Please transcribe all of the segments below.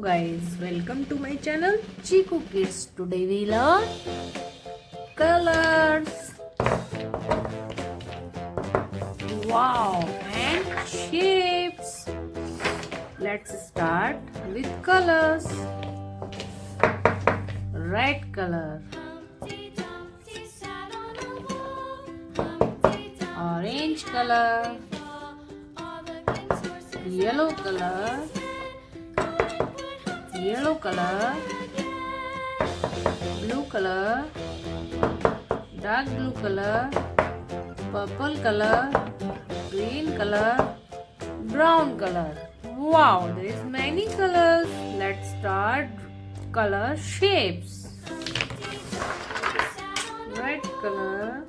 guys, welcome to my channel Chiku Kids. Today we learn colors. Wow, and shapes. Let's start with colors. Red color, orange color, yellow color, yellow color, blue color, dark blue color, purple color, green color, brown color. Wow, there is many colors. Let's start color shapes. Red color,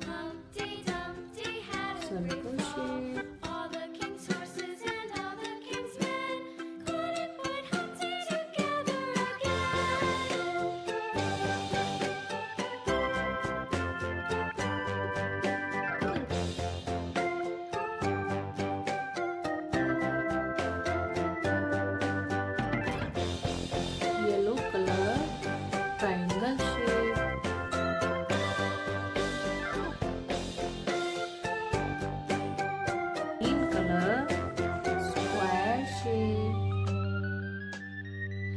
circle shape. Yellow color, triangle shape. Green color, square shape.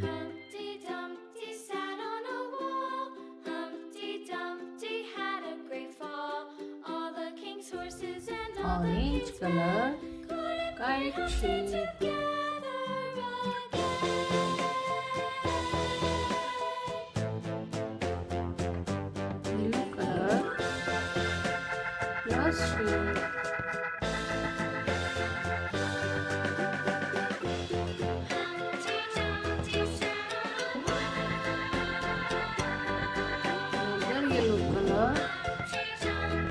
Humpty Dumpty sat on a wall. Humpty Dumpty had a great fall. All the king's horses and all the Orange king's color, men couldn't kite put shape. together Blue color, plus shape. Another yellow color,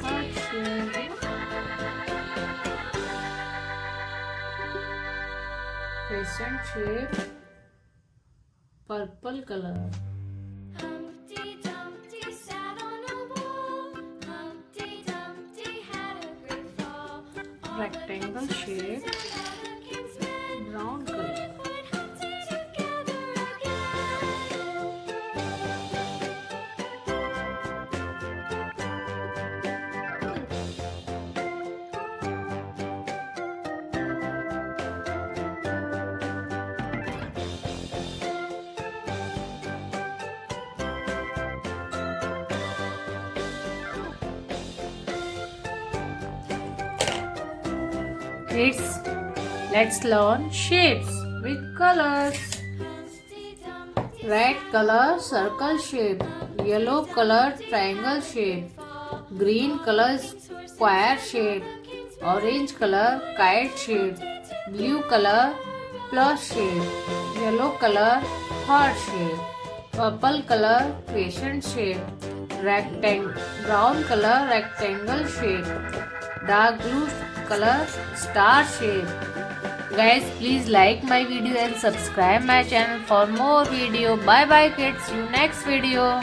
heart shape. Crescent shape, purple color. Humpty Dumpty sat on a wall. Humpty Dumpty had a great fall. All the Rectangle king's shape, horses and all the king's men brown color. put Humpty together Kids, let's learn shapes with colors. Red color, circle shape. Yellow color, triangle shape. Green color, square shape. Orange color, kite shape. Blue color, plus shape. Yellow color, heart shape. Purple color, crescent shape. Brown color, rectangle shape. Dark blue color, star shape. Guys, please like my video and subscribe my channel for more video. Bye bye kids. See you next video.